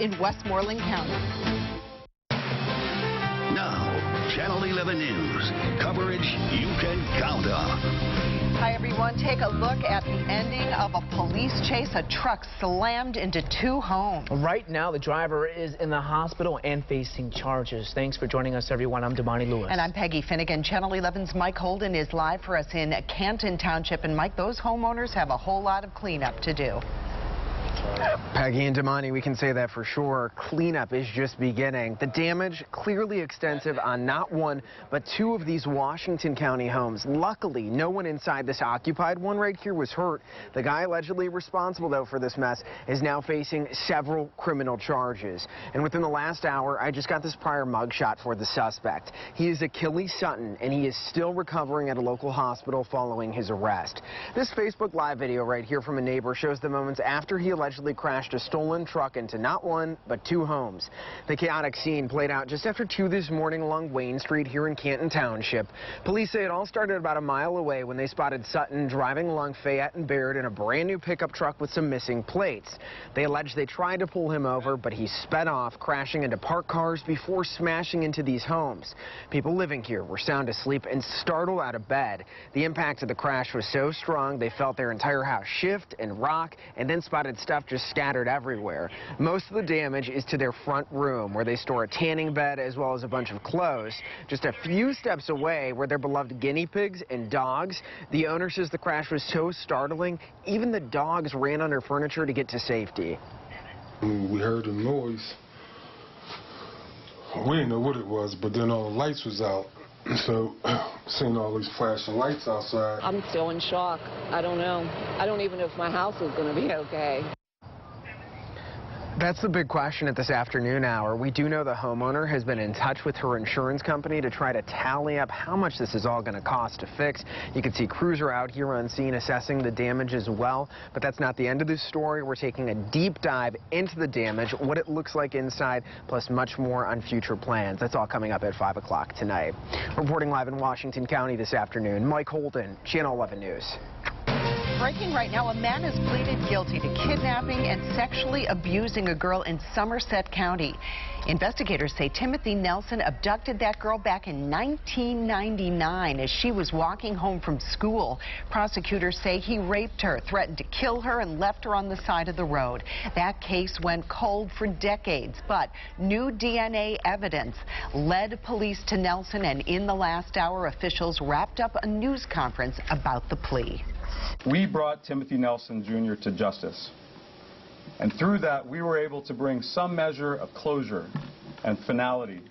in Westmoreland County. Now, Channel 11 News. Coverage you can count on. Hi, everyone. Take a look at the ending of a police chase. A truck slammed into two homes. Right now, the driver is in the hospital and facing charges. Thanks for joining us, everyone. I'm Damani Lewis. And I'm Peggy Finnegan. Channel 11's Mike Holden is live for us in Canton Township. And, Mike, those homeowners have a whole lot of cleanup to do. Peggy and Damani, we can say that for sure. Cleanup is just beginning. The damage clearly extensive on not one, but two of these Washington County homes. Luckily, no one inside this occupied one right here was hurt. The guy allegedly responsible, though, for this mess is now facing several criminal charges. And within the last hour, I just got this prior mugshot for the suspect. He is Achilles Sutton, and he is still recovering at a local hospital following his arrest. This Facebook Live video right here from a neighbor shows the moments after he allegedly crashed a stolen truck into not one, but two homes. The chaotic scene played out just after 2 this morning along Wayne Street here in Canton Township. Police say it all started about a mile away when they spotted Sutton driving along Fayette and Baird in a brand new pickup truck with some missing plates. They allege they tried to pull him over, but he sped off, crashing into parked cars before smashing into these homes. People living here were sound asleep and startled out of bed. The impact of the crash was so strong they felt their entire house shift and rock, and then spotted stuff just scattered everywhere. Most of the damage is to their front room, where they store a tanning bed as well as a bunch of clothes. Just a few steps away were their beloved guinea pigs and dogs. The owner says the crash was so startling, even the dogs ran under furniture to get to safety. We heard the noise. We didn't know what it was, but then all the lights was out. So, seeing all these flashing lights outside. I'm still in shock. I don't know. I don't even know if my house is going to be okay. That's the big question at this afternoon hour. We do know the homeowner has been in touch with her insurance company to try to tally up how much this is all going to cost to fix. You can see crews are out here on scene assessing the damage as well. But that's not the end of this story. We're taking a deep dive into the damage, what it looks like inside, plus much more on future plans. That's all coming up at 5 o'clock tonight. Reporting live in Washington County this afternoon, Mike Holden, Channel 11 News. Breaking right now, a man has pleaded guilty to kidnapping and sexually abusing a girl in Somerset County. Investigators say Timothy Nelson abducted that girl back in 1999 as she was walking home from school. Prosecutors say he raped her, threatened to kill her, and left her on the side of the road. That case went cold for decades, but new DNA evidence led police to Nelson, and in the last hour, officials wrapped up a news conference about the plea. We brought Timothy Nelson Jr. to justice, and through that we were able to bring some measure of closure and finality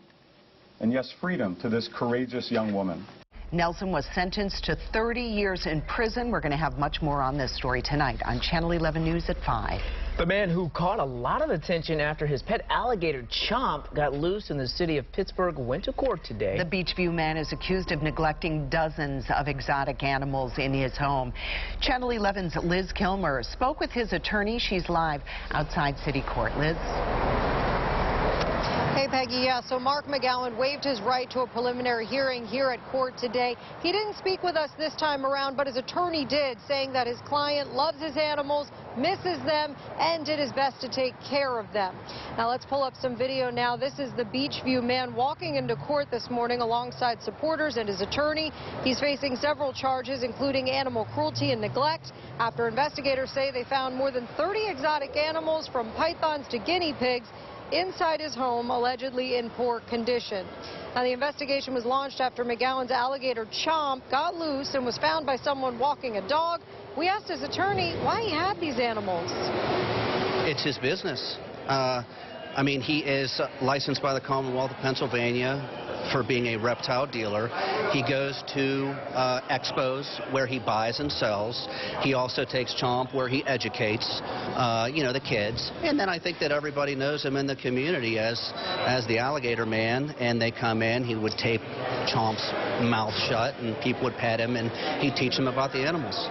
and, yes, freedom to this courageous young woman. Nelson was sentenced to 30 years in prison. We're going to have much more on this story tonight on Channel 11 News at 5. The man who caught a lot of attention after his pet alligator Chomp got loose in the city of Pittsburgh went to court today. The Beachview man is accused of neglecting dozens of exotic animals in his home. Channel 11's Liz Kilmer spoke with his attorney. She's live outside City Court. Liz? Hey, Peggy. Yeah, so Mark McGowan waived his right to a preliminary hearing here at court today. He didn't speak with us this time around, but his attorney did, saying that his client loves his animals, misses them, and did his best to take care of them. Now, let's pull up some video now. This is the Beachview man walking into court this morning alongside supporters and his attorney. He's facing several charges, including animal cruelty and neglect, after investigators say they found more than 30 exotic animals, from pythons to guinea pigs, inside his home, allegedly in poor condition. Now, the investigation was launched after McGowan's alligator Chomp got loose and was found by someone walking a dog. We asked his attorney why he had these animals. It's his business. I mean, he is licensed by the Commonwealth of Pennsylvania for being a reptile dealer. He goes to expos where he buys and sells. He also takes Chomp where he educates, the kids. And then I think that everybody knows him in the community as the alligator man, and they come in, he would tape Chomp's mouth shut, and people would pet him, and he'd teach them about the animals.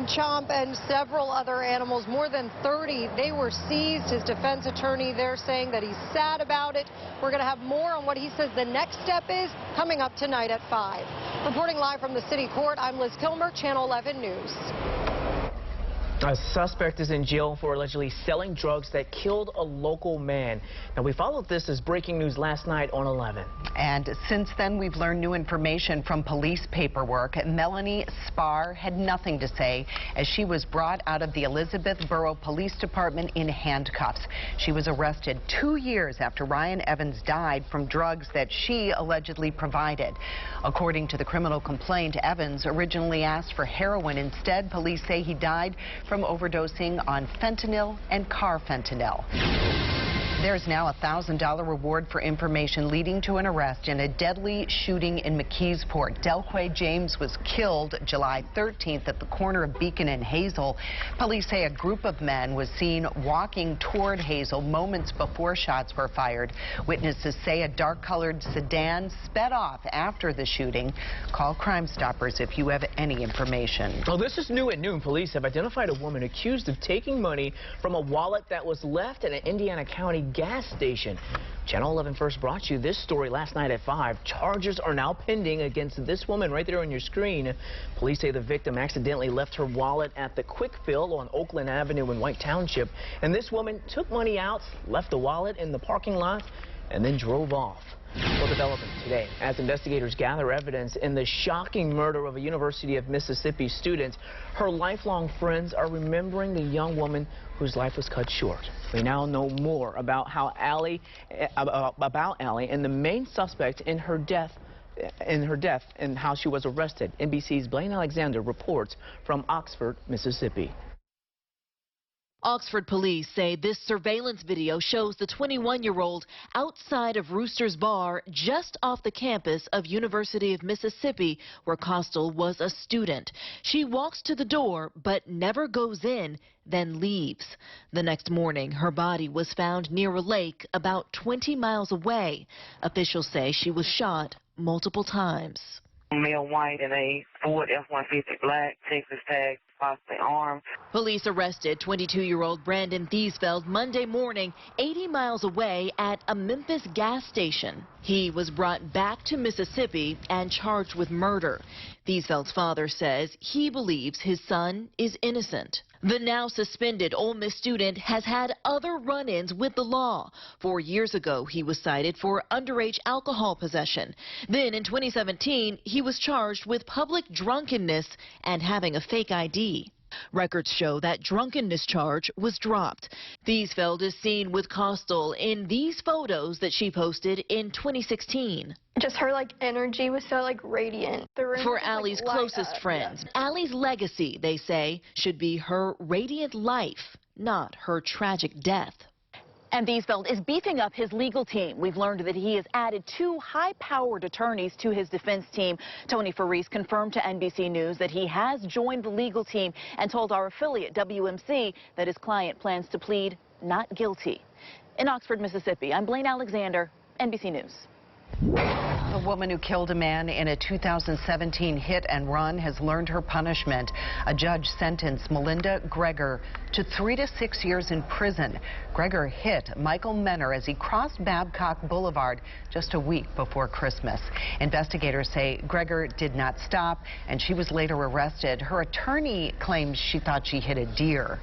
Chomp and several other animals, more than 30, they were seized. His defense attorney there saying that he's sad about it. We're going to have more on what he says the next step is coming up tonight at 5. Reporting live from the City Court, I'm Liz Kilmer, Channel 11 News. A suspect is in jail for allegedly selling drugs that killed a local man. Now, we followed this as breaking news last night on 11. And since then, we've learned new information from police paperwork. Melanie Spar had nothing to say as she was brought out of the Elizabethboro Police Department in handcuffs. She was arrested 2 years after Ryan Evans died from drugs that she allegedly provided. According to the criminal complaint, Evans originally asked for heroin. Instead, police say he died from overdosing on fentanyl and carfentanil. There's now a $1,000 reward for information leading to an arrest in a deadly shooting in McKeesport. Delquay James was killed July 13th at the corner of Beacon and Hazel. Police say a group of men was seen walking toward Hazel moments before shots were fired. Witnesses say a dark-colored sedan sped off after the shooting. Call Crime Stoppers if you have any information. Well, this is new at noon. Police have identified a woman accused of taking money from a wallet that was left at an Indiana County gas station. Channel 11 first brought you this story last night at 5. Charges are now pending against this woman right there on your screen. Police say the victim accidentally left her wallet at the Quick Fill on Oakland Avenue in White Township, and this woman took money out, left the wallet in the parking lot, and then drove off. Well, developing today as investigators gather evidence in the shocking murder of a University of Mississippi student. Her lifelong friends are remembering the young woman whose life was cut short. We now know more about how Allie and the main suspect in her death and how she was arrested. NBC's Blaine Alexander reports from Oxford, Mississippi. Oxford police say this surveillance video shows the 21-year-old outside of Rooster's Bar just off the campus of University of Mississippi, where Costal was a student. She walks to the door but never goes in, then leaves. The next morning, her body was found near a lake about 20 miles away. Officials say she was shot multiple times. Male white in a Ford F-150 black, Texas tag, across the arm. Police arrested 22-year-old Brandon Thiesfeld Monday morning 80 miles away at a Memphis gas station. He was brought back to Mississippi and charged with murder. Thiesfeld's father says he believes his son is innocent. The now suspended Ole Miss student has had other run-ins with the law. 4 years ago, he was cited for underage alcohol possession. Then in 2017, he was charged with public drunkenness and having a fake ID. Records show that drunkenness charge was dropped. Thiesfeld is seen with Costal in these photos that she posted in 2016. Just her energy was so radiant. For Allie's closest friends, Allie's legacy, they say, should be her radiant life, not her tragic death. And Thiesfeld is beefing up his legal team. We've learned that he has added 2 high-powered attorneys to his defense team. Tony Faris confirmed to NBC News that he has joined the legal team and told our affiliate WMC that his client plans to plead not guilty. In Oxford, Mississippi, I'm Blaine Alexander, NBC News. The woman who killed a man in a 2017 hit and run has learned her punishment. A judge sentenced Melinda Greger to 3 to 6 years in prison. Greger hit Michael Menor as he crossed Babcock Boulevard just a week before Christmas. Investigators say Greger did not stop, and she was later arrested. Her attorney claims she thought she hit a deer.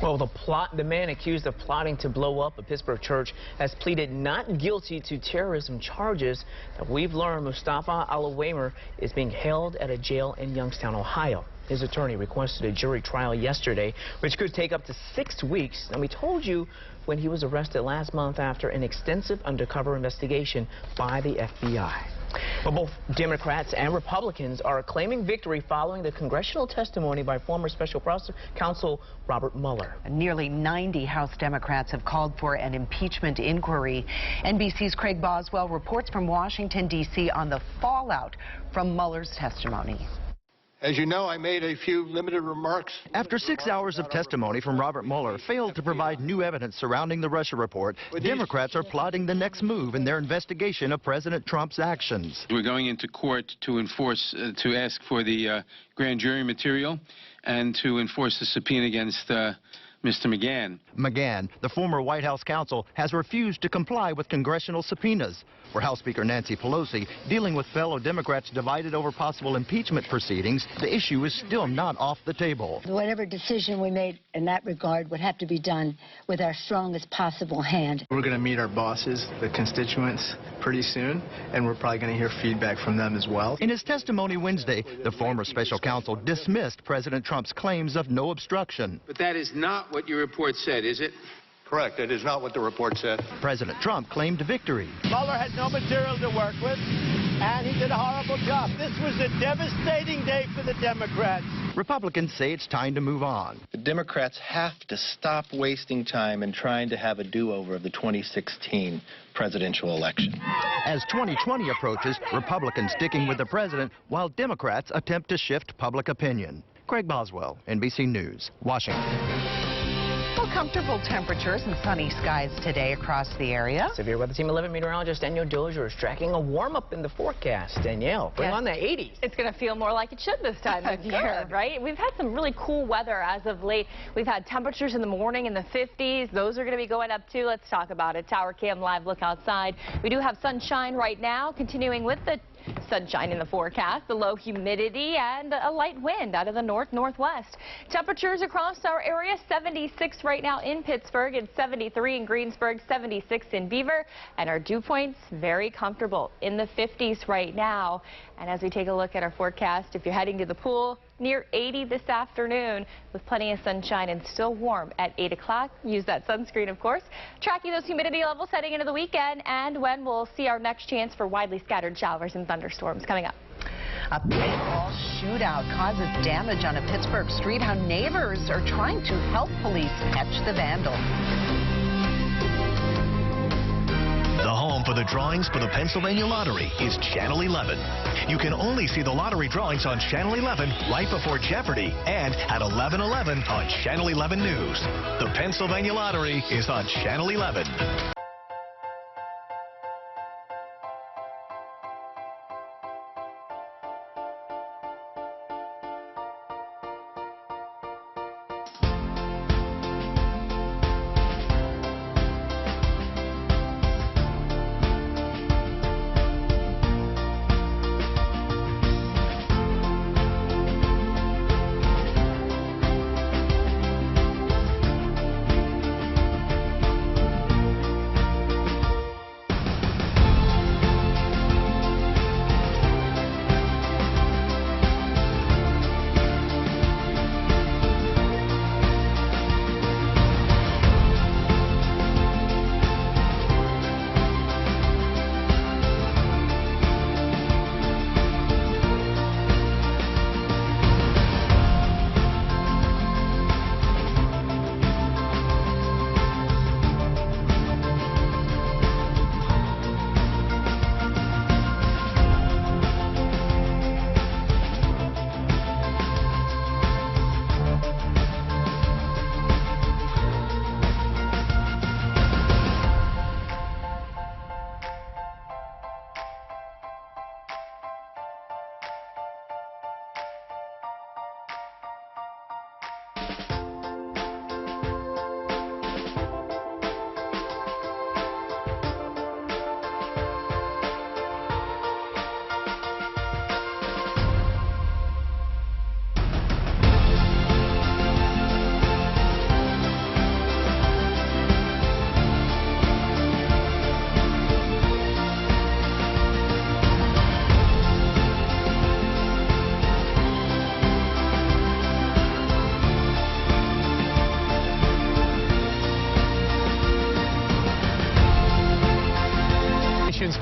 Well, the man accused of plotting to blow up a Pittsburgh church has pleaded not guilty to terrorism charges. That we've learned Mustafa Alawamer is being held at a jail in Youngstown, Ohio. His attorney requested a jury trial yesterday, which could take up to 6 weeks. And we told you when he was arrested last month after an extensive undercover investigation by the FBI. But both Democrats and Republicans are claiming victory following the congressional testimony by former special counsel Robert Mueller. Nearly 90 House Democrats have called for an impeachment inquiry. NBC's Craig Boswell reports from Washington, D.C. on the fallout from Mueller's testimony. As you know, I made a few limited remarks. After 6 hours of testimony from Robert Mueller failed to provide new evidence surrounding the Russia report, Democrats are plotting the next move in their investigation of President Trump's actions. We're going into court to to ask for the grand jury material and to enforce the subpoena against Mr. McGahn. McGahn, the former White House counsel, has refused to comply with congressional subpoenas. For House Speaker Nancy Pelosi, dealing with fellow Democrats divided over possible impeachment proceedings, the issue is still not off the table. Whatever decision we made in that regard would have to be done with our strongest possible hand. We're going to meet our bosses, the constituents, pretty soon, and we're probably going to hear feedback from them as well. In his testimony Wednesday, the former special counsel dismissed President Trump's claims of no obstruction. But that is not what your report said, is it? Correct. It is not what the report said. President Trump claimed victory. Mueller had no material to work with, and he did a horrible job. This was a devastating day for the Democrats. Republicans say it's time to move on. The Democrats have to stop wasting time and trying to have a do-over of the 2016 presidential election. As 2020 approaches, Republicans sticking with the president while Democrats attempt to shift public opinion. Craig Boswell, NBC News, Washington. Well, comfortable temperatures and sunny skies today across the area. Severe Weather Team 11 meteorologist Danielle Dozier is tracking a warm-up in the forecast. Danielle, bring on that 80s. It's going to feel more like it should this time of year, right? We've had some really cool weather as of late. We've had temperatures in the morning in the 50s. Those are going to be going up too. Let's talk about it. Tower Cam Live look outside. We do have sunshine right now, continuing with the sunshine in the forecast, the low humidity, and a light wind out of the north-northwest. Temperatures across our area, 76 right now in Pittsburgh, and 73 in Greensburg, 76 in Beaver, and our dew points very comfortable in the 50s right now. And as we take a look at our forecast, if you're heading to the pool, near 80 this afternoon with plenty of sunshine and still warm at 8 o'clock. Use that sunscreen, of course. Tracking those humidity levels heading into the weekend and when we'll see our next chance for widely scattered showers and thunderstorms coming up. A paintball shootout causes damage on a Pittsburgh street. How neighbors are trying to help police catch the vandal. The home for the drawings for the Pennsylvania Lottery is Channel 11. You can only see the lottery drawings on Channel 11 right before Jeopardy and at 11:11 on Channel 11 News. The Pennsylvania Lottery is on Channel 11.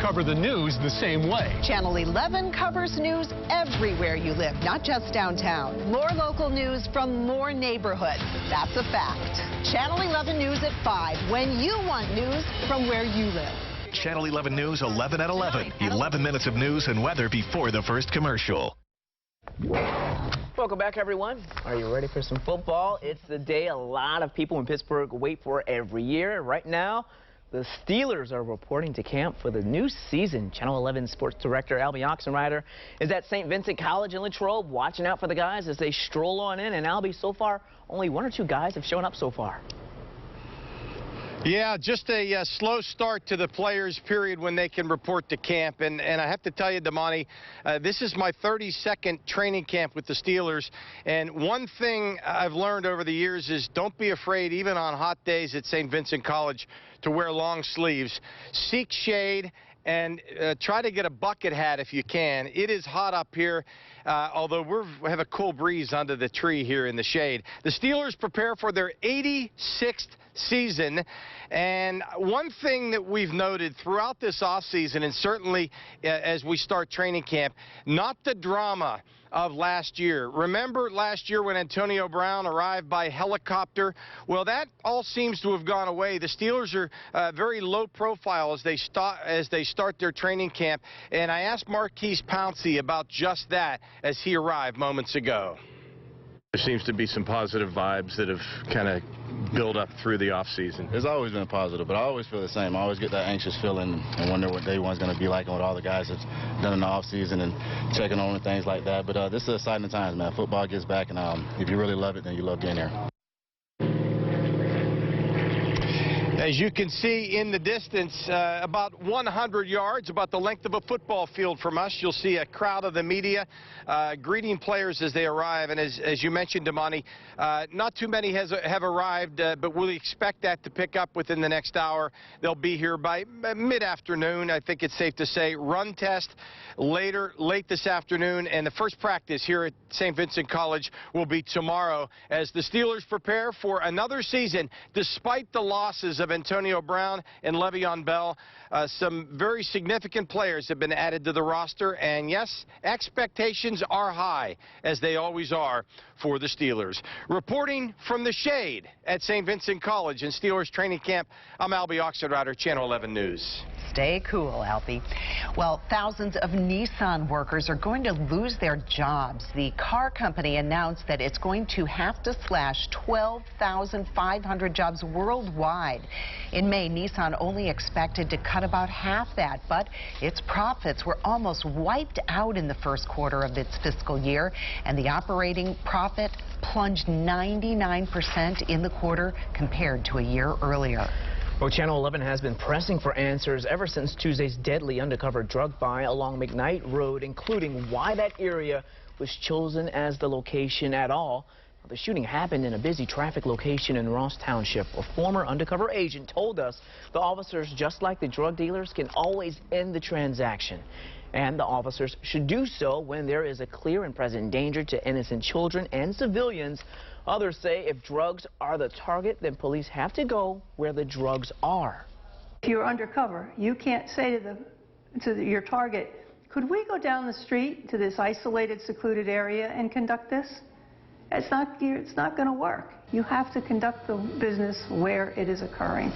Cover the news the same way. Channel 11 covers news everywhere you live, not just downtown. More local news from more neighborhoods. That's a fact. Channel 11 News at 5, when you want news from where you live. Channel 11 News, 11 at 11. 11 minutes of news and weather before the first commercial. Welcome back, everyone. Are you ready for some football? It's the day a lot of people in Pittsburgh wait for every year. Right now, The Steelers are reporting to camp for the new season. Channel 11 sports director Albie Oxenrider is at St. Vincent College in Latrobe, watching out for the guys as they stroll on in. And Albie, so far, only 1 or 2 guys have shown up so far. Yeah, just a slow start to the players' period when they can report to camp. And I have to tell you, Damani, this is my 32nd training camp with the Steelers. And one thing I've learned over the years is don't be afraid, even on hot days at St. Vincent College, to wear long sleeves. Seek shade and try to get a bucket hat if you can. It is hot up here, although we have a cool breeze under the tree here in the shade. The Steelers prepare for their 86th season, and one thing that we've noted throughout this offseason, and certainly as we start training camp, not the drama of last year. Remember last year when Antonio Brown arrived by helicopter? Well, that all seems to have gone away. The Steelers are very low profile as they start their training camp, and I asked Marquise Pouncey about just that as he arrived moments ago. There seems to be some positive vibes that have kind of built up through the offseason. It's always been positive, but I always feel the same. I always get that anxious feeling and wonder what day one's going to be like and what all the guys have done in the offseason and checking on and things like that. But this is exciting times, man. Football gets back, and if you really love it, then you love getting there. As you can see in the distance, about 100 yards, about the length of a football field from us, you'll see a crowd of the media greeting players as they arrive. And as you mentioned, Damani, not too many have arrived, but we'll expect that to pick up within the next hour. They'll be here by mid-afternoon, I think it's safe to say. Run test late this afternoon, and the first practice here at St. Vincent College will be tomorrow as the Steelers prepare for another season despite the losses of Antonio Brown and Le'Veon Bell. Some very significant players have been added to the roster, and yes, expectations are high, as they always are for the Steelers. Reporting from the shade at St. Vincent College in Steelers training camp, I'm Albie Oxenrider, Channel 11 News. Stay cool, Albie. Well, thousands of Nissan workers are going to lose their jobs. The car company announced that it's going to have to slash 12,500 jobs worldwide. In May, Nissan only expected to cut about half that, but its profits were almost wiped out in the first quarter of its fiscal year, and the operating profit plunged 99% in the quarter compared to a year earlier. Well, Channel 11 has been pressing for answers ever since Tuesday's deadly undercover drug buy along McKnight Road, including why that area was chosen as the location at all. The shooting happened in a busy traffic location in Ross Township. A former undercover agent told us the officers, just like the drug dealers, can always end the transaction. And the officers should do so when there is a clear and present danger to innocent children and civilians. Others say if drugs are the target, then police have to go where the drugs are. If you're undercover, you can't say to your target, could we go down the street to this isolated, secluded area and conduct this? It's not going to work. You have to conduct the business where it is occurring.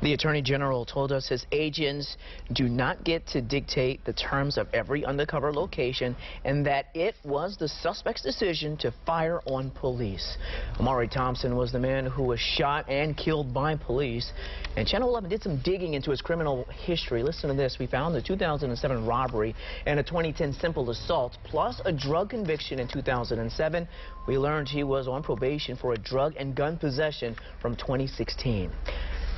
The Attorney General told us his agents do not get to dictate the terms of every undercover location, and that it was the suspect's decision to fire on police. Amari Thompson was the man who was shot and killed by police, and Channel 11 did some digging into his criminal history. Listen to this. We found the 2007 robbery and a 2010 simple assault, plus a drug conviction in 2007. We learned he was on probation for a drug and gun possession from 2016.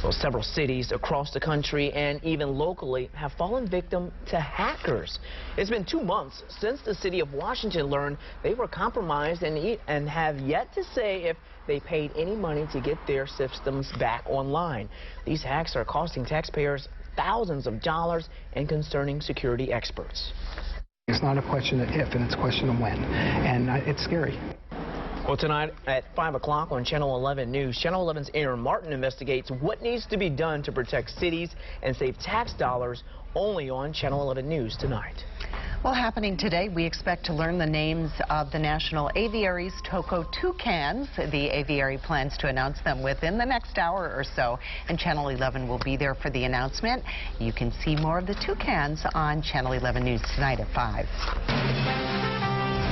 Well, several cities across the country and even locally have fallen victim to hackers. It's been 2 months since the city of Washington learned they were compromised and have yet to say if they paid any money to get their systems back online. These hacks are costing taxpayers thousands of dollars and concerning security experts. It's not a question of if, and it's a question of when, and it's scary. Well, tonight at 5 o'clock on Channel 11 News, Channel 11's Aaron Martin investigates what needs to be done to protect cities and save tax dollars, only on Channel 11 News tonight. Well, happening today, we expect to learn the names of the National Aviary's Toco toucans. The aviary plans to announce them within the next hour or so, and Channel 11 will be there for the announcement. You can see more of the toucans on Channel 11 News tonight at 5.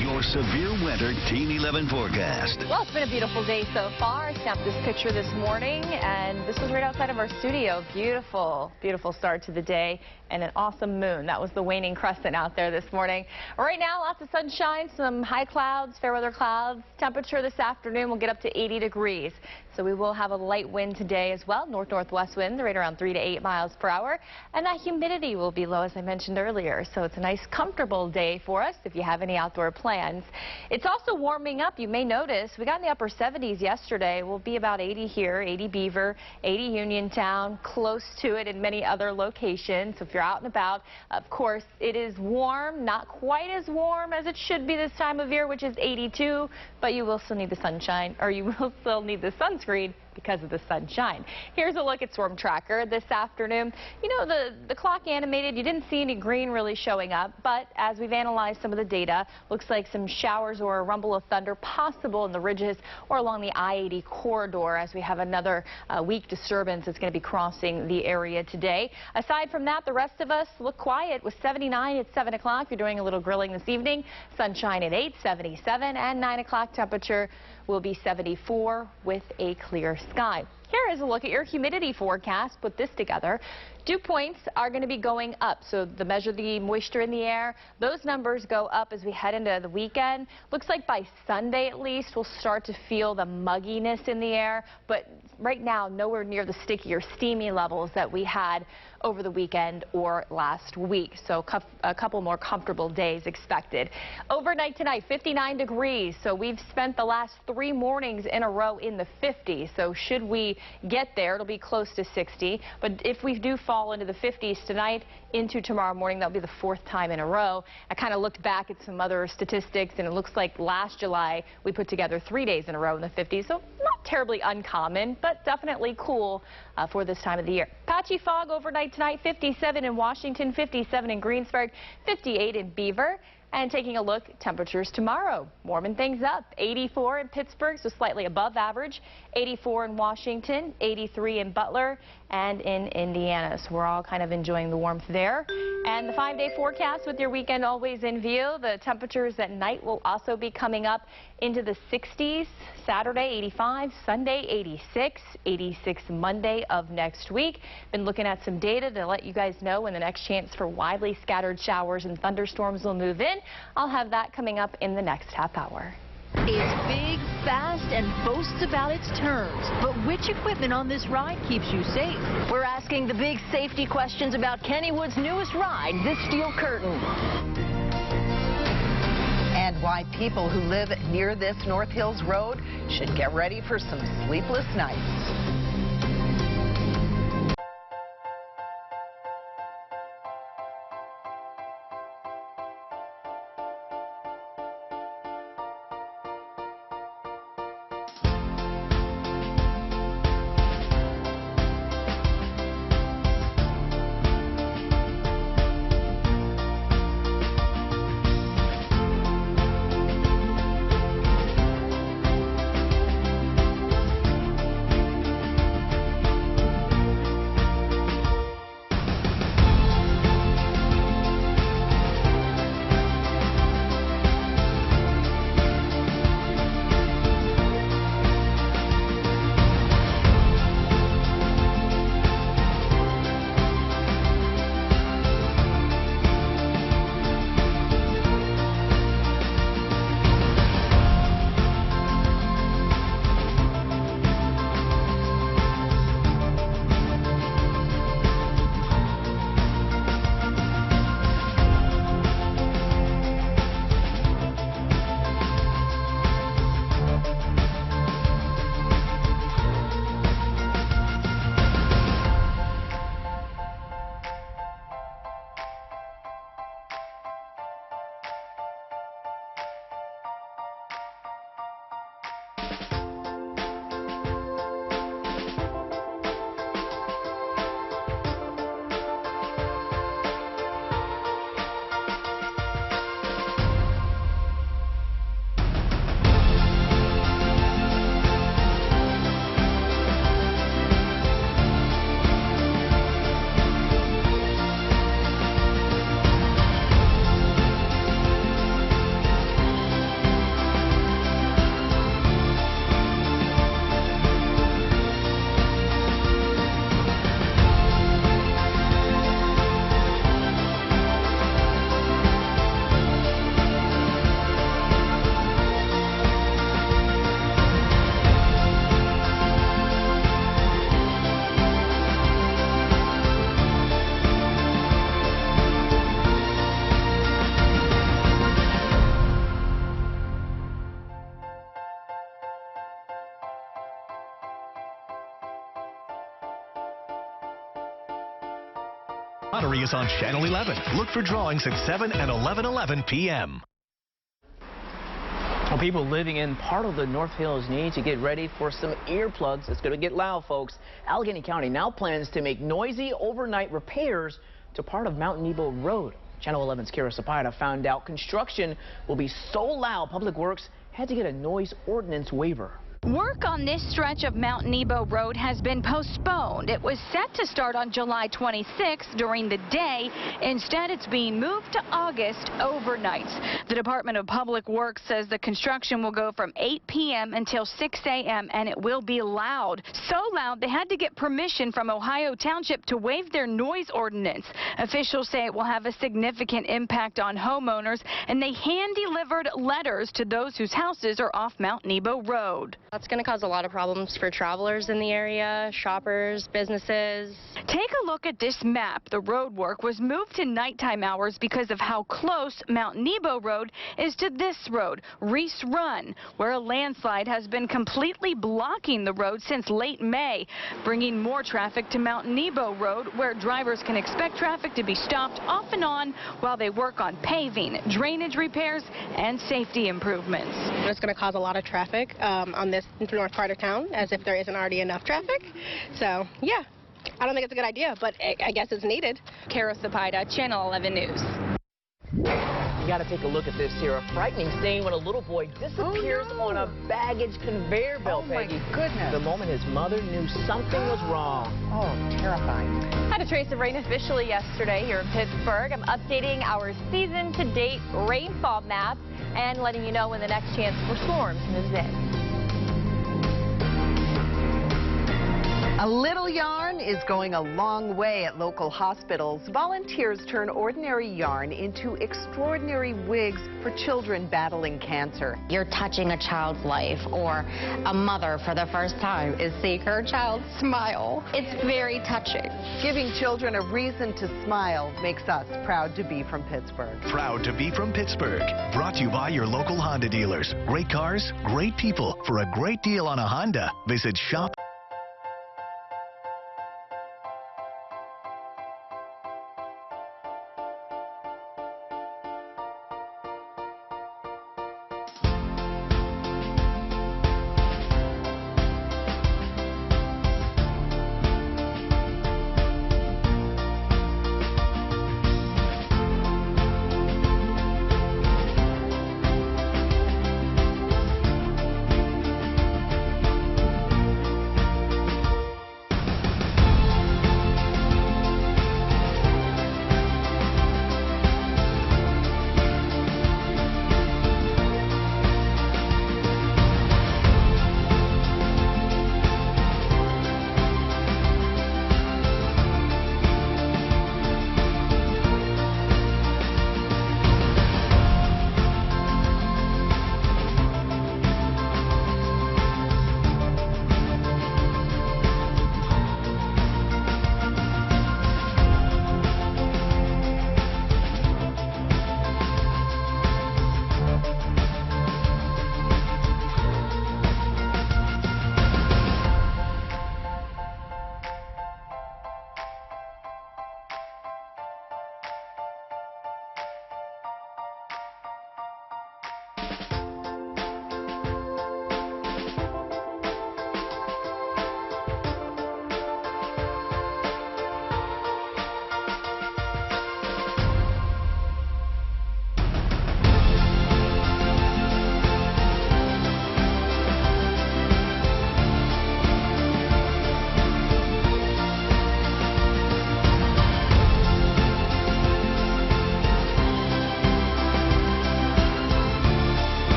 You're your severe winter Team 11 forecast. Well, it's been a beautiful day so far. I snapped this picture this morning, and this was right outside of our studio. Beautiful, beautiful start to the day, and an awesome moon. That was the waning crescent out there this morning. Right now, lots of sunshine, some high clouds, fair weather clouds. Temperature this afternoon will get up to 80 degrees. So we will have a light wind today as well. North-northwest wind, right around 3 to 8 miles per hour. And that humidity will be low, as I mentioned earlier. So it's a nice, comfortable day for us if you have any outdoor plans. It's also warming up. You may notice we got in the upper 70s yesterday. We'll be about 80 here, 80 Beaver, 80 Uniontown, close to it in many other locations. So if you're out and about, of course, it is warm, not quite as warm as it should be this time of year, which is 82, but you will still need the sunshine, or you will still need the sunscreen because of the sunshine. Here's a look at Storm Tracker this afternoon. You know, the clock animated, you didn't see any green really showing up, but as we've analyzed some of the data, looks like some showers or a rumble of thunder possible in the ridges or along the I-80 corridor as we have another weak disturbance that's going to be crossing the area today. Aside from that, the rest of us look quiet with 79 at 7 o'clock. You're doing a little grilling this evening. Sunshine at 8, 77, and 9 o'clock temperature will be 74 with a clear sky. Here is a look at your humidity forecast. Put this together. Dew points are going to be going up. So the measure the moisture in the air, those numbers go up as we head into the weekend. Looks like by Sunday at least we'll start to feel the mugginess in the air, but right now nowhere near the sticky or steamy levels that we had over the weekend or last week. So a couple more comfortable days expected. Overnight tonight, 59 degrees. So we've spent the last 3 mornings in a row in the 50s. So should we get there, it'll be close to 60. But if we do fall into the 50s tonight into tomorrow morning, that'll be the 4th time in a row. I kind of looked back at some other statistics, and it looks like last July we put together 3 days in a row in the 50s. So not terribly uncommon, but definitely cool for this time of the year. Patchy fog overnight tonight, 57 in Washington, 57 in Greensburg, 58 in Beaver. And taking a look, temperatures tomorrow, warming things up. 84 in Pittsburgh, so slightly above average. 84 in Washington, 83 in Butler, and in Indiana. So we're all kind of enjoying the warmth there. And the 5-day forecast with your weekend always in view. The temperatures at night will also be coming up into the 60s. Saturday, 85. Sunday, 86. 86 Monday of next week. Been looking at some data to let you guys know when the next chance for widely scattered showers and thunderstorms will move in. I'll have that coming up in the next half hour. It's big, fast, and boasts about its terms. But which equipment on this ride keeps you safe? We're asking the big safety questions about Kennywood's newest ride, the Steel Curtain. And why people who live near this North Hills Road should get ready for some sleepless nights. Lottery is on Channel 11. Look for drawings at 7 and 11:11 p.m. Well, people living in part of the North Hills need to get ready for some earplugs. It's going to get loud, folks. Allegheny County now plans to make noisy overnight repairs to part of Mount Nebo Road. Channel 11's Kara Sapida found out construction will be so loud, Public Works had to get a noise ordinance waiver. Work on this stretch of Mount Nebo Road has been postponed. It was set to start on July 26th during the day. Instead, it's being moved to August overnight. The Department of Public Works says the construction will go from 8 p.m. until 6 a.m. and it will be loud. So loud they had to get permission from Ohio Township to waive their noise ordinance. Officials say it will have a significant impact on homeowners, and they hand-delivered letters to those whose houses are off Mount Nebo Road. That's going to cause a lot of problems for travelers in the area, shoppers, businesses. Take a look at this map. The road work was moved to nighttime hours because of how close Mount Nebo Road is to this road, Reese Run, where a landslide has been completely blocking the road since late May, bringing more traffic to Mount Nebo Road, where drivers can expect traffic to be stopped off and on while they work on paving, drainage repairs, and safety improvements. It's going to cause a lot of traffic on this north part of town, as if there isn't already enough traffic. So, yeah, I don't think it's a good idea, but I guess it's needed. Kara Sapida, Channel 11 News. You got to take a look at this here. A frightening scene when a little boy disappears on a baggage conveyor belt, Peggy. My goodness. The moment his mother knew something was wrong. Oh, terrifying. Had a trace of rain officially yesterday here in Pittsburgh. I'm updating our season-to-date rainfall map and letting you know when the next chance for storms moves in. A little yarn is going a long way at local hospitals. Volunteers turn ordinary yarn into extraordinary wigs for children battling cancer. You're touching a child's life, or a mother for the first time is seeing her child smile. It's very touching. Giving children a reason to smile makes us proud to be from Pittsburgh. Proud to be from Pittsburgh. Brought to you by your local Honda dealers. Great cars, great people. For a great deal on a Honda, visit shop.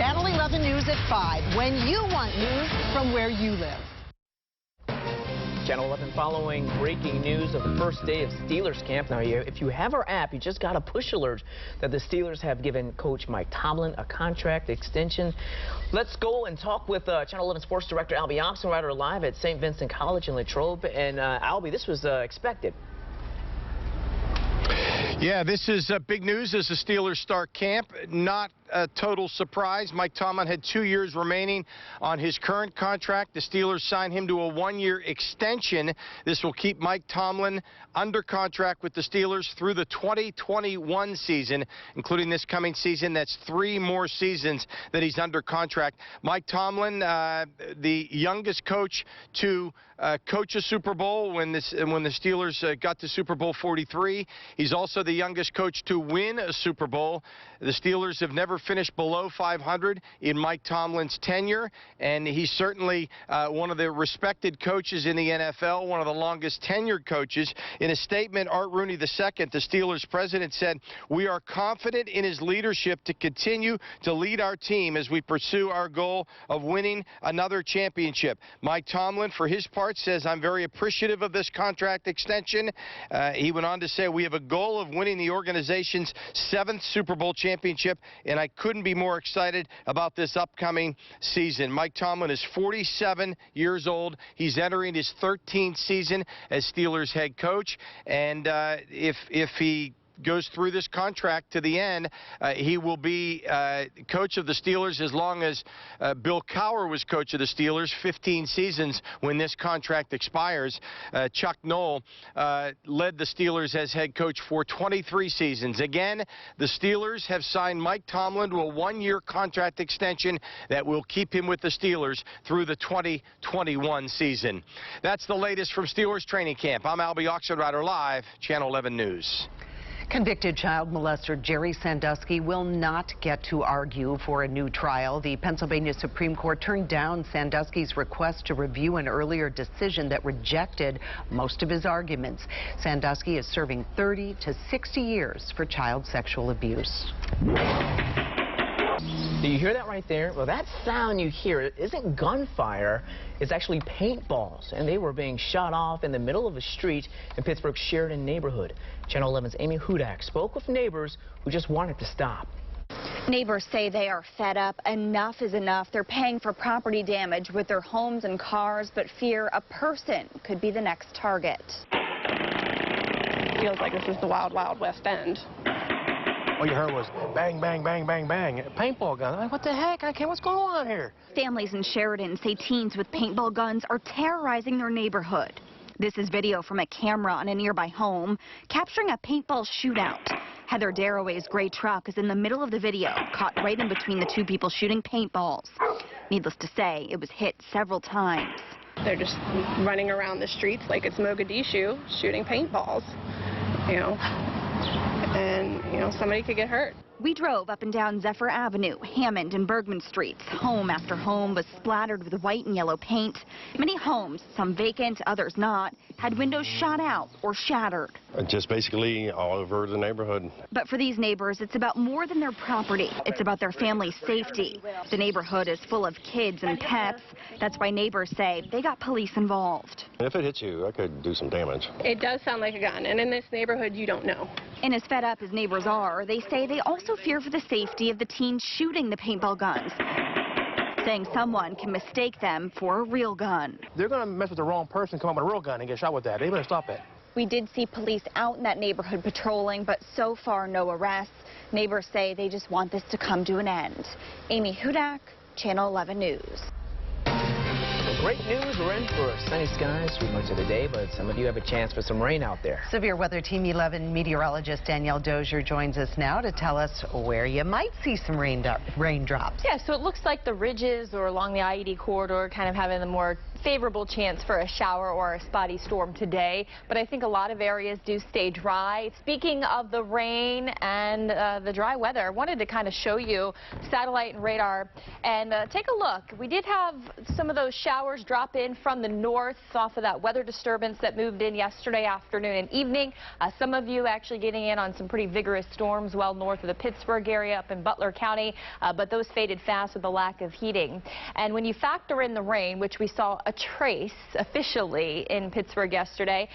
Channel 11 News at 5, when you want news from where you live. Channel 11 following breaking news of the first day of Steelers camp. Now, if you have our app, you just got a push alert that the Steelers have given Coach Mike Tomlin a contract extension. Let's go and talk with Channel 11 Sports Director Albie Oxenrider live at St. Vincent College in Latrobe. And Albie, this was expected. Yeah, this is big news as the Steelers start camp. Not a total surprise. Mike Tomlin had 2 years remaining on his current contract. The Steelers signed him to a one-year extension. This will keep Mike Tomlin under contract with the Steelers through the 2021 season, including this coming season. That's 3 more seasons that he's under contract. Mike Tomlin, the youngest coach to coach a Super Bowl when the Steelers got to Super Bowl 43. He's also the youngest coach to win a Super Bowl. The Steelers have never finished below 500 in Mike Tomlin's tenure, and he's certainly one of the respected coaches in the NFL, one of the longest tenured coaches. In a statement, Art Rooney II, the Steelers president, said, "We are confident in his leadership to continue to lead our team as we pursue our goal of winning another championship." Mike Tomlin, for his part, says, "I'm very appreciative of this contract extension." He went on to say, "We have a goal of winning the organization's 7th Super Bowl championship, and I couldn't be more excited about this upcoming season." Mike Tomlin is 47 years old. He's entering his 13th season as Steelers head coach, and if he goes through this contract to the end, he will be coach of the Steelers as long as Bill Cowher was coach of the Steelers, 15 seasons when this contract expires. Chuck Noll led the Steelers as head coach for 23 seasons. Again, the Steelers have signed Mike Tomlin to a one-year contract extension that will keep him with the Steelers through the 2021 season. That's the latest from Steelers training camp. I'm Albie Oxenrider, live, Channel 11 News. Convicted child molester Jerry Sandusky will not get to argue for a new trial. The Pennsylvania Supreme Court turned down Sandusky's request to review an earlier decision that rejected most of his arguments. Sandusky is serving 30 to 60 years for child sexual abuse. Do you hear that right there? Well, that sound you hear isn't gunfire. It's actually paintballs, and they were being shot off in the middle of a street in Pittsburgh's Sheridan neighborhood. Channel 11's Amy Hudak spoke with neighbors who just wanted to stop. Neighbors say they are fed up. Enough is enough. They're paying for property damage with their homes and cars, but fear a person could be the next target. Feels like this is the wild, wild West End. All you heard was bang, bang, bang, bang, bang. A paintball gun. I'm like, what the heck? What's going on here? Families in Sheridan say teens with paintball guns are terrorizing their neighborhood. This is video from a camera on a nearby home capturing a paintball shootout. Heather Darroway's gray truck is in the middle of the video, caught right in between the two people shooting paintballs. Needless to say, it was hit several times. They're just running around the streets like it's Mogadishu shooting paintballs, and somebody could get hurt. We drove up and down Zephyr Avenue, Hammond and Bergman Streets. Home after home was splattered with white and yellow paint. Many homes, some vacant, others not, had windows shot out or shattered. Just basically all over the neighborhood. But for these neighbors, it's about more than their property. It's about their family's safety. The neighborhood is full of kids and pets. That's why neighbors say they got police involved. If it hits you, that could do some damage. It does sound like a gun, and in this neighborhood, you don't know. And as fed up as neighbors are, they say they also fear for the safety of the teens shooting the paintball guns, saying someone can mistake them for a real gun. They're going to mess with the wrong person, come up with a real gun and get shot with that. They better stop it. We did see police out in that neighborhood patrolling, but so far no arrests. Neighbors say they just want this to come to an end. Amy Hudak, Channel 11 News. Great news, we're in for sunny skies through much of the day, but some of you have a chance for some rain out there. Severe Weather Team 11 meteorologist Danielle Dozier joins us now to tell us where you might see some raindrops. Yeah, so it looks like the ridges or along the I-80 corridor kind of having the more favorable chance for a shower or a spotty storm today, but I think a lot of areas do stay dry. Speaking of the rain and the dry weather, I wanted to kind of show you satellite and radar and take a look. We did have some of those showers drop in from the north off of that weather disturbance that moved in yesterday afternoon and evening. Some of you actually getting in on some pretty vigorous storms well north of the Pittsburgh area up in Butler County, but those faded fast with the lack of heating. And when you factor in the rain, which we saw a trace officially in Pittsburgh yesterday,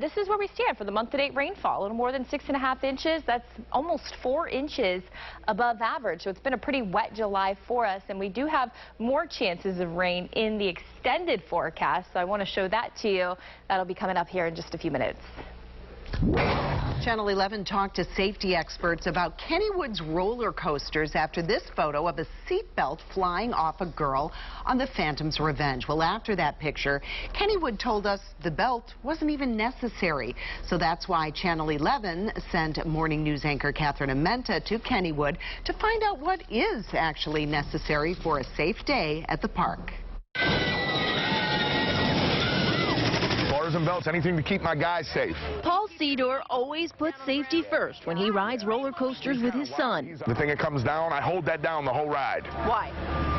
this is where we stand for the month-to-date rainfall. A little more than 6.5 inches. That's almost 4 inches above average. So it's been a pretty wet July for us, and we do have more chances of rain in the extended forecast. So I want to show that to you. That'll be coming up here in just a few minutes. Channel 11 talked to safety experts about Kennywood's roller coasters after this photo of a seatbelt flying off a girl on the Phantom's Revenge. Well, after that picture, Kennywood told us the belt wasn't even necessary. So that's why Channel 11 sent morning news anchor Catherine Amenta to Kennywood to find out what is actually necessary for a safe day at the park. And belts, anything to keep my guys safe. Paul Sedor always puts safety first when he rides roller coasters with his son. The thing that comes down, I hold that down the whole ride. Why?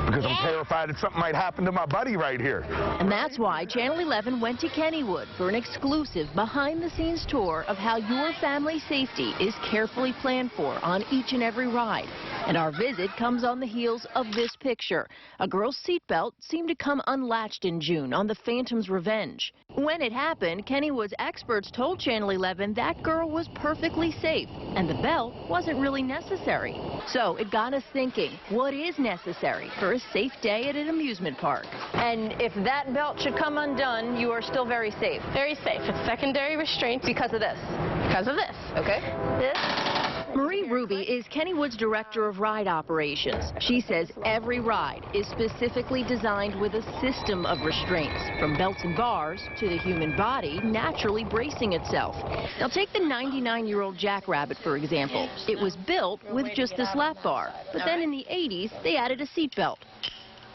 Because I'm terrified that something might happen to my buddy right here. And that's why Channel 11 went to Kennywood for an exclusive behind-the-scenes tour of how your family's safety is carefully planned for on each and every ride. And our visit comes on the heels of this picture. A girl's seatbelt seemed to come unlatched in June on the Phantom's Revenge. When it happened, Kennywood's experts told Channel 11 that girl was perfectly safe and the belt wasn't really necessary. So it got us thinking, what is necessary for a safe day at an amusement park? And if that belt should come undone, you are still very safe. Very safe. It's secondary restraint. Because of this. Because of this. Okay. This. Marie Ruby is Kennywood's director of ride operations. She says every ride is specifically designed with a system of restraints, from belts and bars to the human body naturally bracing itself. Now take the 99-year-old Jackrabbit, for example. It was built with just this lap bar, but then in the 80s, they added a seat belt.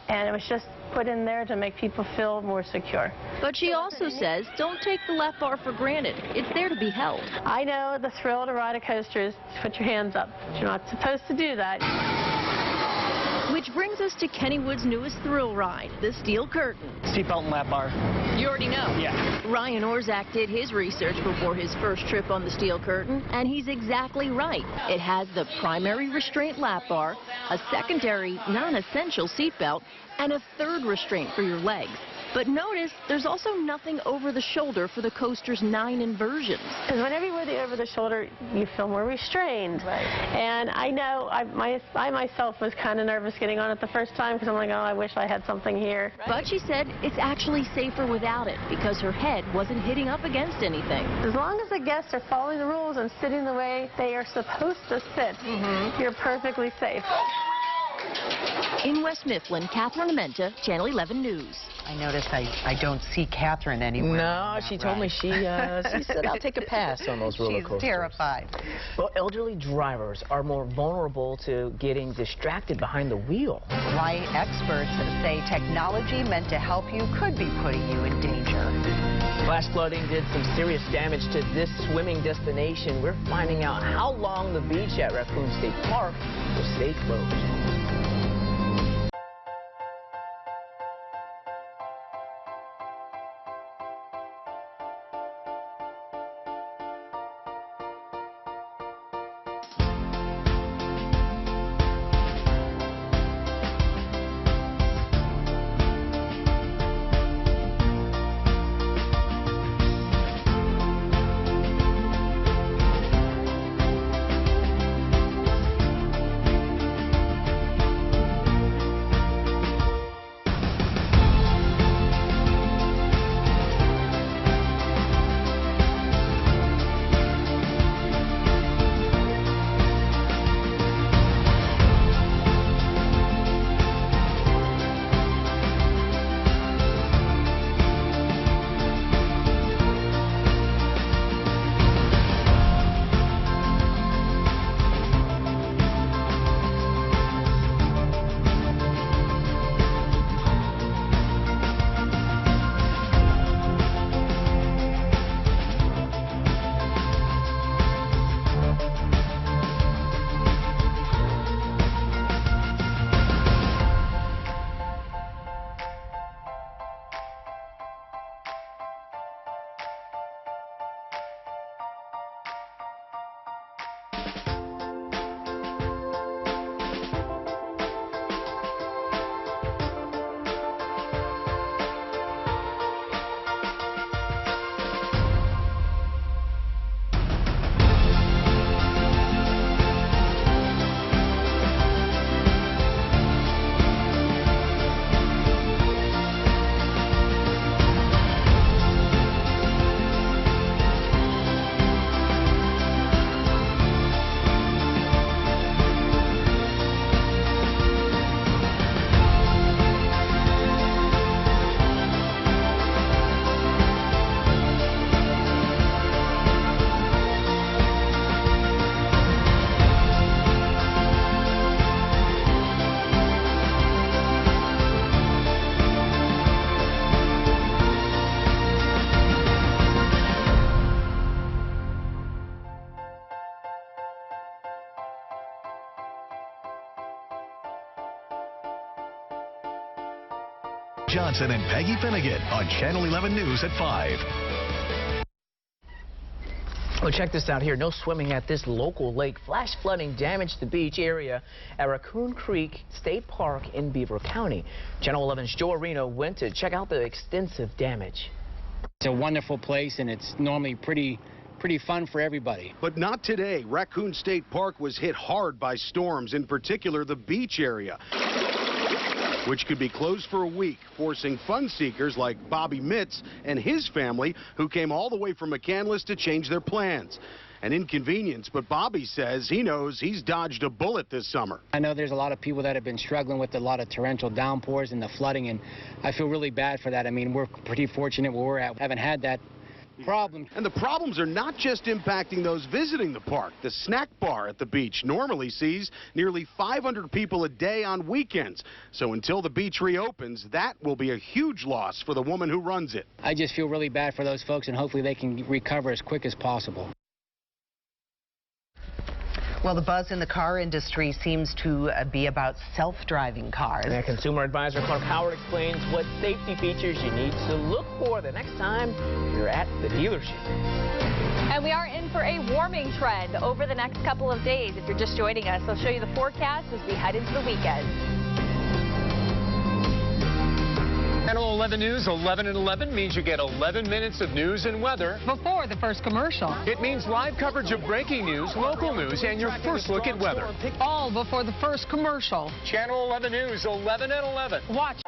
And it was just put in there to make people feel more secure. But she also says don't take the lap bar for granted. It's there to be held. I know the thrill to ride a coaster is to put your hands up. But you're not supposed to do that. Which brings us to Kennywood's newest thrill ride, the Steel Curtain. Seatbelt and lap bar. You already know. Yeah. Ryan Orzak did his research before his first trip on the Steel Curtain, and he's exactly right. It has the primary restraint lap bar, a secondary non-essential seatbelt, and a third restraint for your legs. But notice there's also nothing over the shoulder for the coaster's 9 inversions. Because whenever you wear the over the shoulder, you feel more restrained. Right. And I know I myself was kind of nervous getting on it the first time because I'm like, oh, I wish I had something here. Right. But she said it's actually safer without it because her head wasn't hitting up against anything. As long as the guests are following the rules and sitting the way they are supposed to sit, you're perfectly safe. In West Mifflin, Catherine Amenta, Channel 11 News. I noticed I don't see Catherine anywhere. No, she told me she said I'll take a pass on those roller coasters. She's terrified. Well, elderly drivers are more vulnerable to getting distracted behind the wheel. Why experts say technology meant to help you could be putting you in danger. Flash flooding did some serious damage to this swimming destination. We're finding out how long the beach at Raccoon State Park will stay closed. Johnson and Peggy Finnegan on Channel 11 News at 5. Well, check this out here. No swimming at this local lake. Flash flooding damaged the beach area at Raccoon Creek State Park in Beaver County. Channel 11's Joe Areno went to check out the extensive damage. It's a wonderful place, and it's normally pretty fun for everybody. But not today. Raccoon State Park was hit hard by storms, in particular the beach area, which could be closed for a week, forcing fun seekers like Bobby Mitz and his family, who came all the way from McCandless, to change their plans. An inconvenience, but Bobby says he knows he's dodged a bullet this summer. I know there's a lot of people that have been struggling with a lot of torrential downpours and the flooding, and I feel really bad for that. I mean, we're pretty fortunate where we're at. We haven't had that problem. And the problems are not just impacting those visiting the park. The snack bar at the beach normally sees nearly 500 people a day on weekends. So until the beach reopens, that will be a huge loss for the woman who runs it. I just feel really bad for those folks, and hopefully they can recover as quick as possible. Well, the buzz in the car industry seems to be about self-driving cars. And consumer advisor Clark Howard explains what safety features you need to look for the next time you're at the dealership. And we are in for a warming trend over the next couple of days. If you're just joining us, I'll show you the forecast as we head into the weekend. Channel 11 News, 11 and 11 means you get 11 minutes of news and weather before the first commercial. It means live coverage of breaking news, local news, and your first look at weather. All before the first commercial. Channel 11 News, 11 and 11. Watch.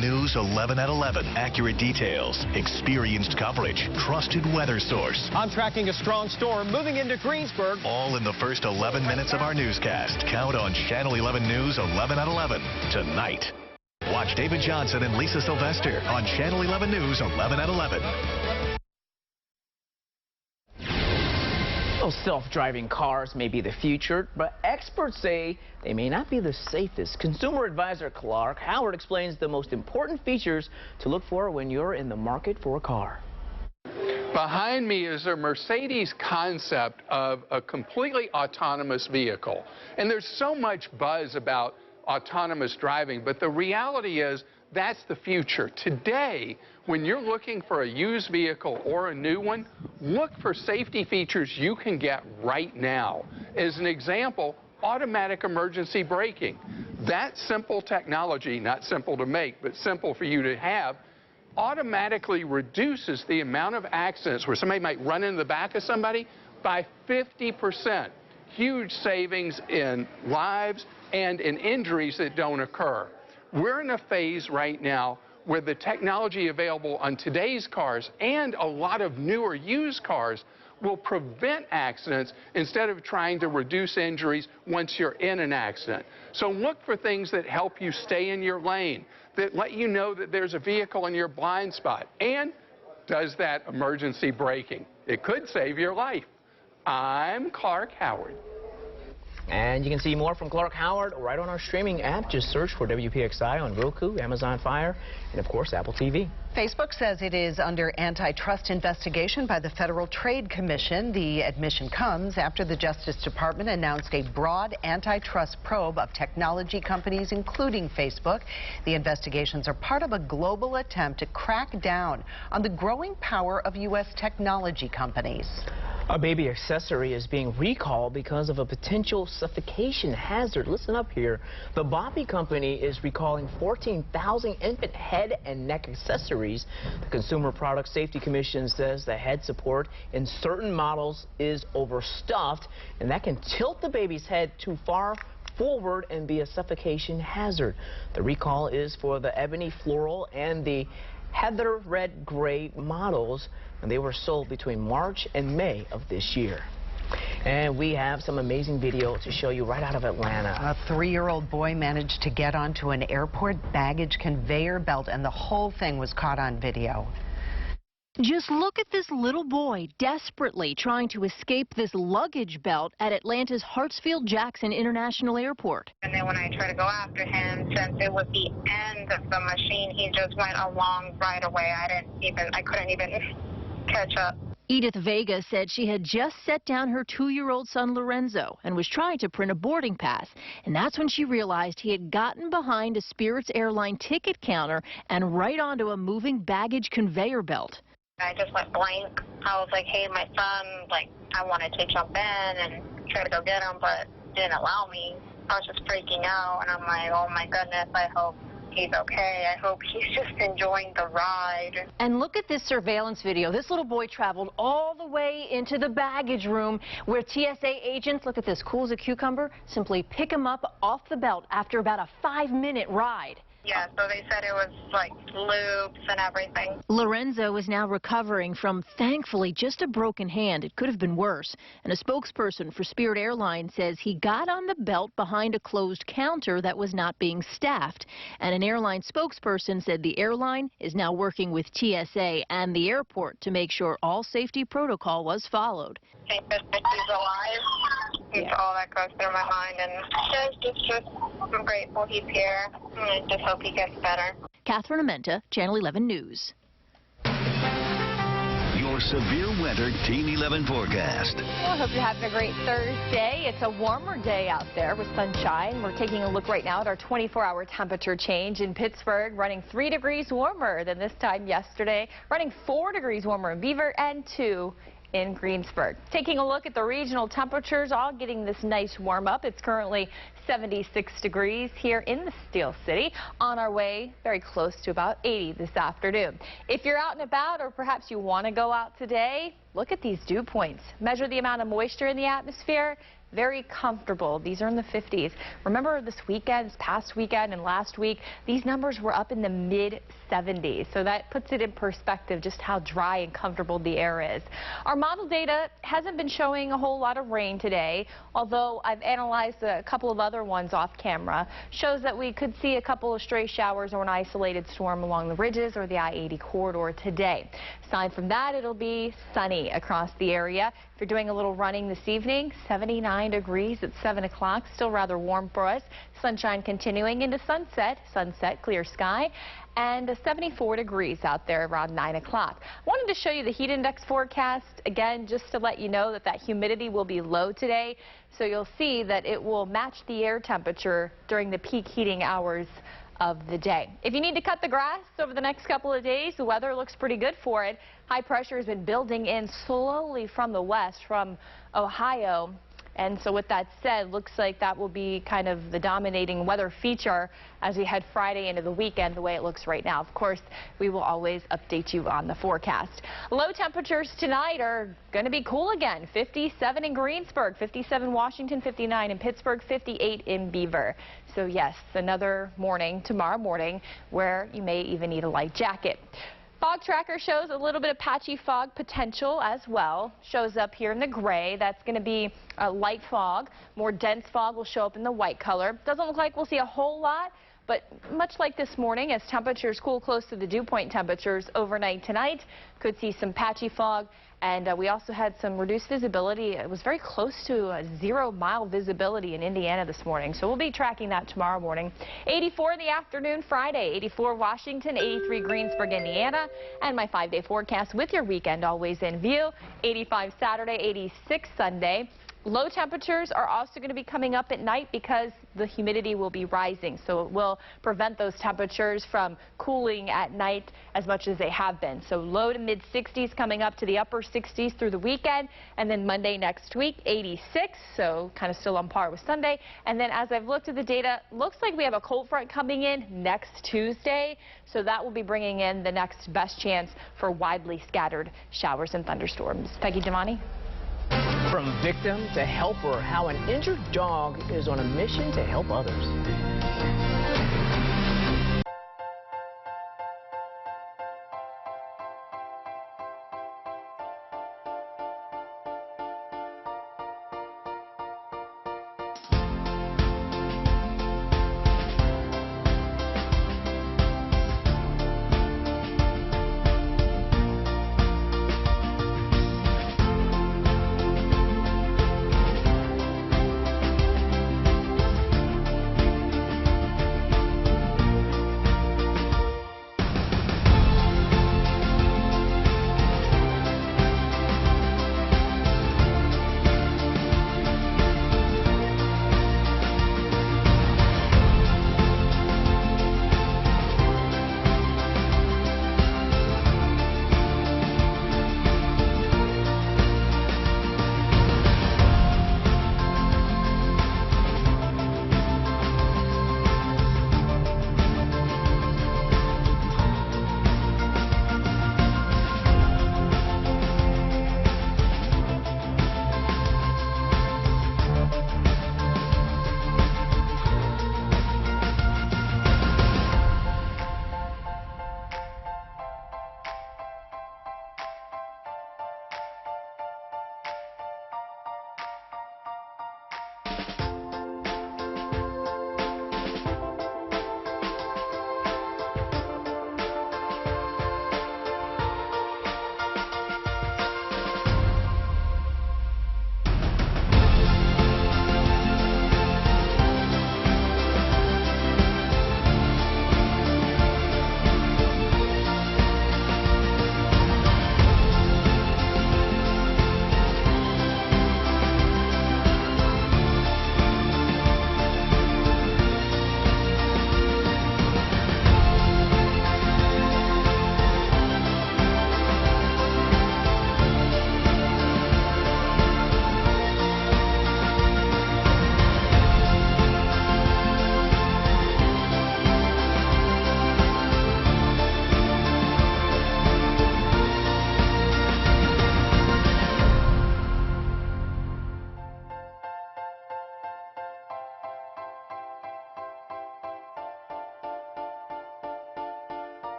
News 11 at 11. Accurate details, experienced coverage, trusted weather source. I'm tracking a strong storm moving into Greensburg. All in the first 11 minutes of our newscast. Count on Channel 11 News 11 at 11 tonight. Watch David Johnson and Lisa Sylvester on Channel 11 News 11 at 11. Self-driving cars may be the future, but experts say they may not be the safest. Consumer advisor Clark Howard explains the most important features to look for when you're in the market for a car. Behind me is a Mercedes concept of a completely autonomous vehicle. And there's so much buzz about autonomous driving, but the reality is that's the future. Today, when you're looking for a used vehicle or a new one, look for safety features you can get right now. As an example, automatic emergency braking. That simple technology, not simple to make, but simple for you to have, automatically reduces the amount of accidents where somebody might run into the back of somebody by 50%. Huge savings in lives and in injuries that don't occur. We're in a phase right now where the technology available on today's cars and a lot of newer used cars will prevent accidents instead of trying to reduce injuries once you're in an accident. So look for things that help you stay in your lane, that let you know that there's a vehicle in your blind spot, and does that emergency braking. It could save your life. I'm Clark Howard. And you can see more from Clark Howard right on our streaming app. Just search for WPXI on Roku, Amazon Fire, and of course Apple TV. Facebook says it is under antitrust investigation by the Federal Trade Commission. The admission comes after the Justice Department announced a broad antitrust probe of technology companies, including Facebook. The investigations are part of a global attempt to crack down on the growing power of U.S. technology companies. A baby accessory is being recalled because of a potential suffocation hazard. Listen up here. The Boppy company is recalling 14,000 infant head and neck accessories. The Consumer Product Safety Commission says the head support in certain models is overstuffed, and that can tilt the baby's head too far forward and be a suffocation hazard. The recall is for the ebony floral and the heather red gray models, and they were sold between March and May of this year. And we have some amazing video to show you right out of Atlanta. A 3-year-old boy managed to get onto an airport baggage conveyor belt, and the whole thing was caught on video. Just look at this little boy desperately trying to escape this luggage belt at Atlanta's Hartsfield-Jackson International Airport. And then when I tried to go after him, since it was the end of the machine, he just went along right away. I couldn't even catch up. Edith Vega said she had just set down her 2-year-old son Lorenzo and was trying to print a boarding pass. And that's when she realized he had gotten behind a Spirit's airline ticket counter and right onto a moving baggage conveyor belt. I just went blank. I was like, hey, my son, I wanted to jump in and try to go get him, but didn't allow me. I was just freaking out, and I'm like, oh my goodness, I hope he's okay. I hope he's just enjoying the ride. And look at this surveillance video. This little boy traveled all the way into the baggage room where TSA agents, look at this, cool as a cucumber, simply pick him up off the belt after about a 5-minute ride. Yeah, so they said it was like loops and everything. Lorenzo is now recovering from, thankfully, just a broken hand. It could have been worse. And a spokesperson for Spirit Airlines says he got on the belt behind a closed counter that was not being staffed. And an airline spokesperson said the airline is now working with TSA and the airport to make sure all safety protocol was followed. Thank goodness he's alive. It's all that goes through my mind, and I'm grateful he's here. And I just hope he gets better. Catherine Amenta, Channel 11 News. Your severe weather Team 11 forecast. Well, I hope you're having a great Thursday. It's a warmer day out there with sunshine. We're taking a look right now at our 24-hour temperature change in Pittsburgh, running 3 degrees warmer than this time yesterday, running 4 degrees warmer in Beaver, and 2 in Greensburg. Taking a look at the regional temperatures, all getting this nice warm up. It's currently 76 degrees here in the Steel City, on our way very close to about 80 this afternoon. If you're out and about, or perhaps you want to go out today, look at these dew points. Measure the amount of moisture in the atmosphere. Very comfortable. These are in the 50s. Remember this weekend, this past weekend and last week, these numbers were up in the mid-70s. So that puts it in perspective just how dry and comfortable the air is. Our model data hasn't been showing a whole lot of rain today, although I've analyzed a couple of other ones off camera. Shows that we could see a couple of stray showers or an isolated storm along the ridges or the I-80 corridor today. Aside from that, it'll be sunny across the area. If you're doing a little running this evening, 79 degrees at 7 o'clock, still rather warm for us. Sunshine continuing into sunset, clear sky, and 74 degrees out there around 9 o'clock. I wanted to show you the heat index forecast again, just to let you know that that humidity will be low today. So you'll see that it will match the air temperature during the peak heating hours of the day. If you need to cut the grass over the next couple of days, the weather looks pretty good for it. High pressure has been building in slowly from the west, from Ohio And so with that said, looks like that will be kind of the dominating weather feature as we head Friday into the weekend, the way it looks right now. Of course, we will always update you on the forecast. Low temperatures tonight are going to be cool again. 57 in Greensburg, 57 Washington, 59 in Pittsburgh, 58 in Beaver. So yes, another morning tomorrow morning where you may even need a light jacket. Fog tracker shows a little bit of patchy fog potential as well. Shows up here in the gray. That's going to be a light fog. More dense fog will show up in the white color. Doesn't look like we'll see a whole lot, but much like this morning, as temperatures cool close to the dew point temperatures overnight tonight, could see some patchy fog. And we also had some reduced visibility. It was very close to a 0-mile visibility in Indiana this morning. So we'll be tracking that tomorrow morning. 84 in the afternoon Friday, 84 Washington, 83 Greensburg, Indiana. And my 5-day forecast with your weekend always in view. 85 Saturday, 86 Sunday. Low temperatures are also going to be coming up at night because the humidity will be rising. So it will prevent those temperatures from cooling at night as much as they have been. So low to mid 60s coming up to the upper 60s through the weekend. And then Monday next week, 86. So kind of still on par with Sunday. And then as I've looked at the data, looks like we have a cold front coming in next Tuesday. So that will be bringing in the next best chance for widely scattered showers and thunderstorms. Peggy Devani. From victim to helper, how an injured dog is on a mission to help others.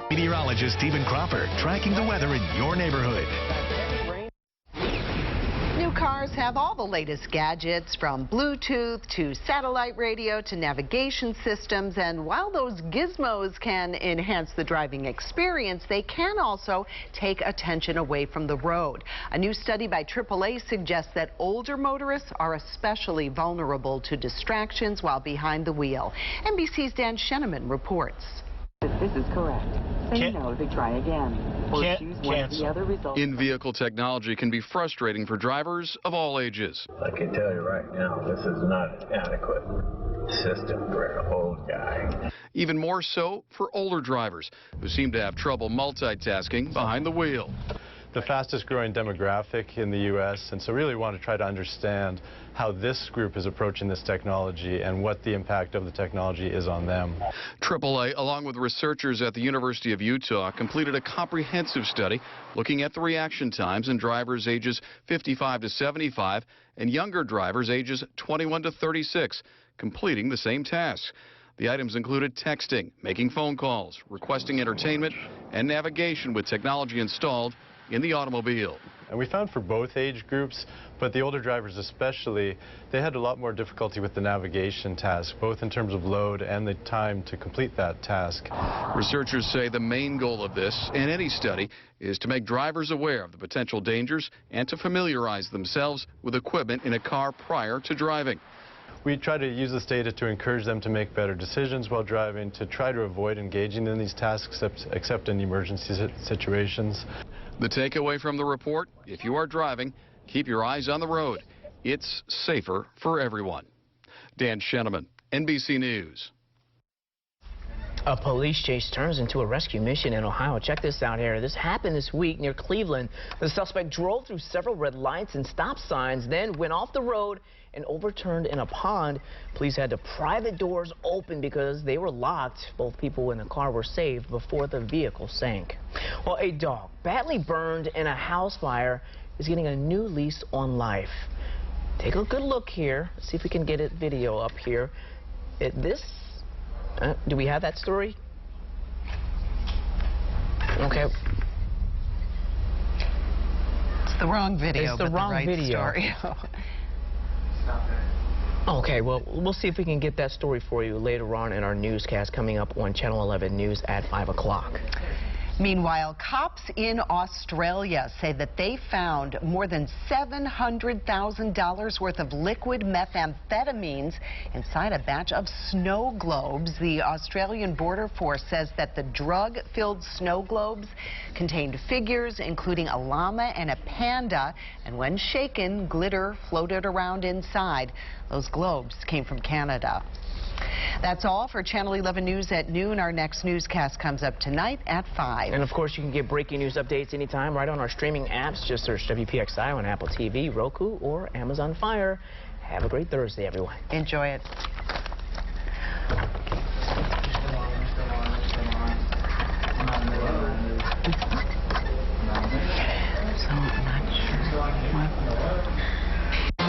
Meteorologist Stephen Cropper tracking the weather in your neighborhood. New cars have all the latest gadgets, from Bluetooth to satellite radio to navigation systems. And while those gizmos can enhance the driving experience, they can also take attention away from the road. A new study by AAA suggests that older motorists are especially vulnerable to distractions while behind the wheel. NBC's Dan Sheneman reports. If this is correct, say no to try again, or choose one of the other results. In-vehicle technology can be frustrating for drivers of all ages. I can tell you right now, this is not adequate system for an old guy. Even more so for older drivers who seem to have trouble multitasking behind the wheel. the fastest growing demographic in the U.S. and so really want to try to understand how this group is approaching this technology and what the impact of the technology is on them. AAA, along with researchers at the University of Utah, completed a comprehensive study looking at the reaction times in drivers ages 55 to 75 and younger drivers ages 21 to 36, completing the same tasks. The items included texting, making phone calls, requesting entertainment, and navigation with technology installed in the automobile. And we found for both age groups, but the older drivers especially, they had a lot more difficulty with the navigation task, both in terms of load and the time to complete that task. Researchers say the main goal of this and any study is to make drivers aware of the potential dangers and to familiarize themselves with equipment in a car prior to driving. We try to use this data to encourage them to make better decisions while driving, to try to avoid engaging in these tasks except in emergency situations. The takeaway from the report, if you are driving, keep your eyes on the road. It's safer for everyone. Dan Sheneman, NBC News. A police chase turns into a rescue mission in Ohio. Check this out here. This happened this week near Cleveland. The suspect drove through several red lights and stop signs, then went off the road and overturned in a pond. Police had the private doors open because they were locked. Both people in the car were saved before the vehicle sank. Well, a dog badly burned in a house fire is getting a new lease on life. Take a good look here. See if we can get a video up here. Do we have that story? Okay. It's the wrong video. It's the wrong right video. Story. Okay, well, we'll see if we can get that story for you later on in our newscast coming up on Channel 11 News at 5 o'clock. Meanwhile, cops in Australia say that they found more than $700,000 worth of liquid methamphetamines inside a batch of snow globes. The Australian Border Force says that the drug-filled snow globes contained figures, including a llama and a panda, and when shaken, glitter floated around inside. Those globes came from Canada. That's all for Channel 11 News at noon. Our next newscast comes up tonight at 5. And of course, you can get breaking news updates anytime right on our streaming apps. Just search WPXI on Apple TV, Roku, or Amazon Fire. Have a great Thursday, everyone. Enjoy it.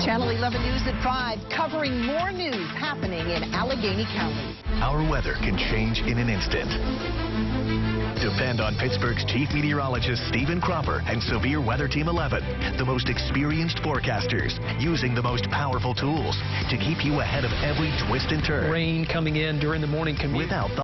Channel 11 News at 5, covering more news happening in Allegheny County. Our weather can change in an instant. Depend on Pittsburgh's chief meteorologist Stephen Cropper and Severe Weather Team 11, the most experienced forecasters, using the most powerful tools to keep you ahead of every twist and turn. Rain coming in during the morning commute. Without the